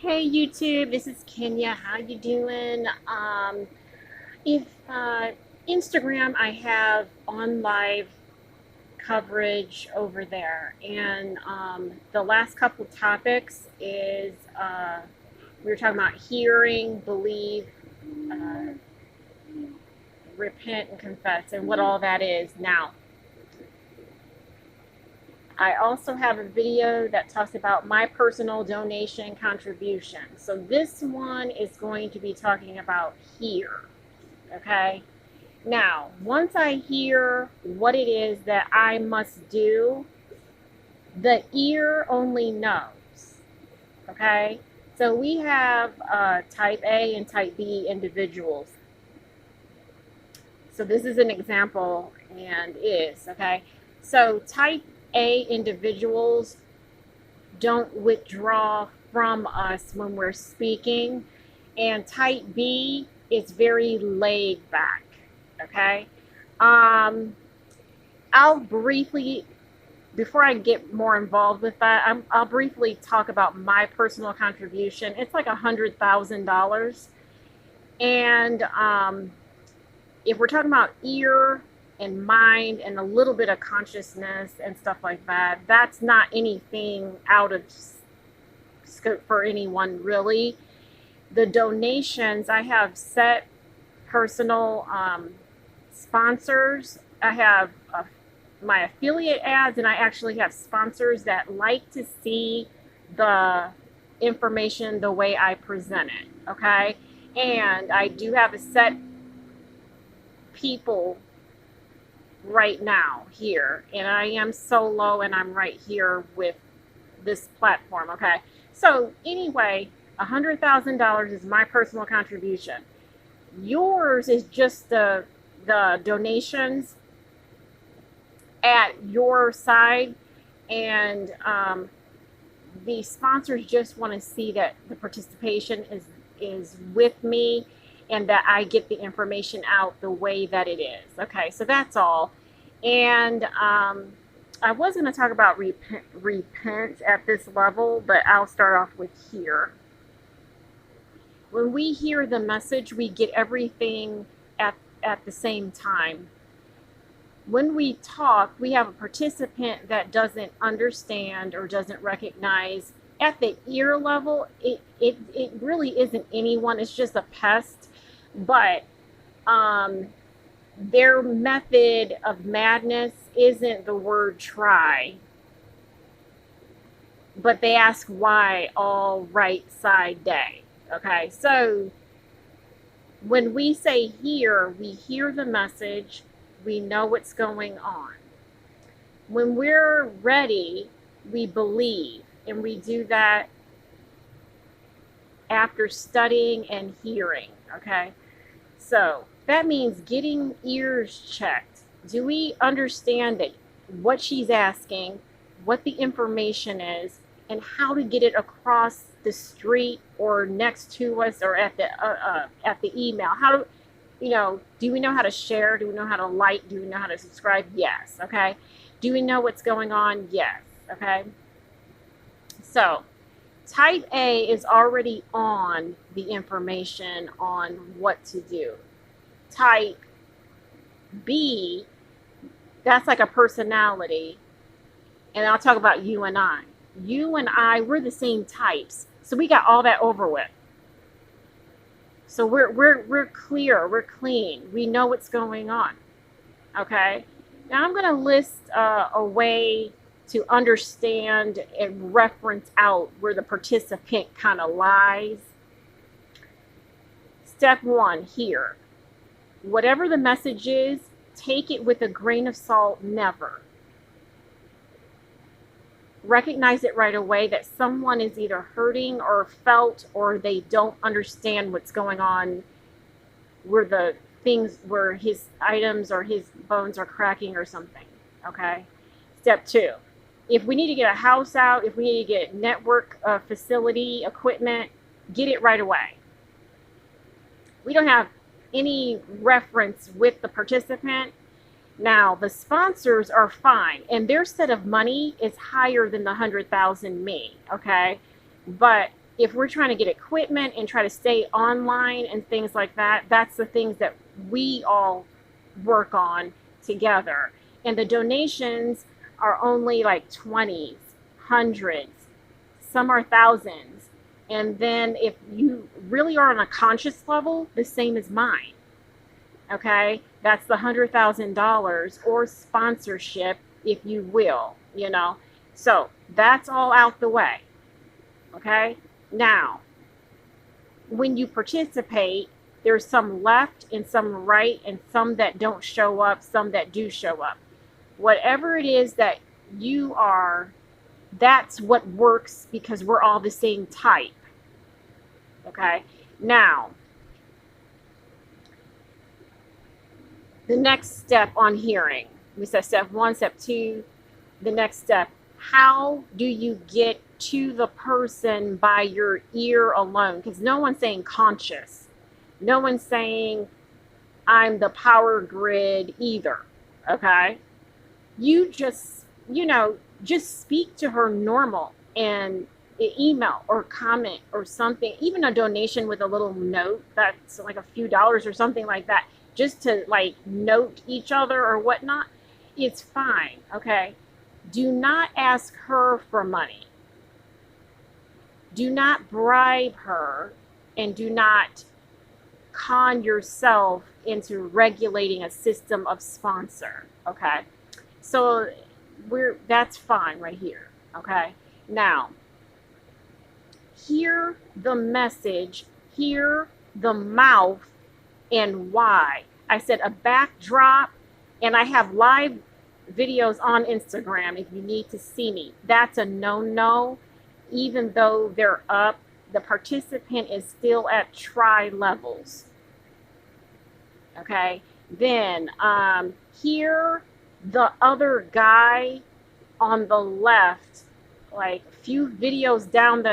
Hey YouTube, this is Kenya. How you doing? If Instagram, I have on live coverage over there, and the last couple topics is we were talking about hearing, believe, uh, repent, and confess, and what all that is now. I also have a video that talks about my personal donation contribution. So this one is going to be talking about here. Okay. Now, once I hear what it is that I must do, the ear only knows. Okay. So we have type A and type B individuals. So this is an example and is, okay. So type A individuals don't withdraw from us when we're speaking, and type B is very laid back. Okay. I'll briefly, before I get more involved with that, I'll briefly talk about my personal contribution. It's like $100,000, and if we're talking about ear and mind and a little bit of consciousness and stuff like that, that's not anything out of scope for anyone really. The donations, I have set personal sponsors. I have my affiliate ads, and I actually have sponsors that like to see the information the way I present it. Okay. And I do have a set people right now here, and I am solo, and I'm right here with this platform. Okay. So anyway, $100,000 is my personal contribution. Yours is just the donations at your side, and the sponsors just want to see that the participation is with me, and that I get the information out the way that it is. Okay, so that's all. And I was going to talk about repent at this level, but I'll start off with here. When we hear the message, we get everything at the same time. When we talk, we have a participant that doesn't understand or doesn't recognize. At the ear level, it really isn't anyone. It's just a pest. But their method of madness isn't the word try, but they ask why all right side day. Okay, so when we say hear, we hear the message, we know what's going on. When we're ready, we believe, and we do that after studying and hearing. Okay, so that means getting ears checked. Do we understand it, what she's asking, what the information is, and how to get it across the street or next to us or at the email? How do we know how to share? Do we know how to like? Do we know how to subscribe? Yes. Okay. Do we know what's going on? Yes. Okay. So type A is already on the information on what to do. Type B, that's like a personality, and I'll talk about you and I. You and I, we're the same types, so we got all that over with. So we're clear, we're clean, we know what's going on. Okay, now I'm going to list a way to understand and reference out where the participant kind of lies. Step one here. Whatever the message is, take it with a grain of salt, never. Recognize it right away that someone is either hurting or felt, or they don't understand what's going on, where his items or his bones are cracking or something. Okay. Step two. If we need to get a house out, if we need to get network facility equipment, get it right away. We don't have any reference with the participant. Now, the sponsors are fine, and their set of money is higher than the 100,000 me, okay? But if we're trying to get equipment and try to stay online and things like that, that's the things that we all work on together. And the donations are only like 20s, hundreds, some are thousands. And then if you really are on a conscious level, the same as mine. Okay, that's the $100,000 or sponsorship, if you will, you know. So that's all out the way. Okay, now when you participate, there's some left and some right, and some that don't show up, some that do show up. Whatever it is that you are, that's what works, because we're all the same type. Okay, now the next step on hearing, we said step 1, step 2. The next step, how do you get to the person by your ear alone? Because no one's saying conscious, no one's saying I'm the power grid either. Okay, you just, just speak to her normal, and email or comment or something, even a donation with a little note that's like a few dollars or something like that, just to like note each other or whatnot. It's fine. Okay, do not ask her for money, do not bribe her, and do not con yourself into regulating a system of sponsor. Okay, so that's fine right here. Okay, now hear the message, hear the mouth, and why. I said a backdrop, and I have live videos on Instagram if you need to see me. That's a no-no. Even though they're up, the participant is still at try levels. Okay, then hear the other guy on the left, like a few videos down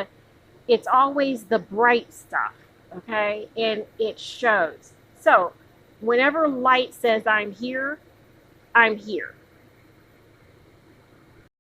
it's always the bright stuff, okay? And it shows. So whenever light says I'm here, I'm here.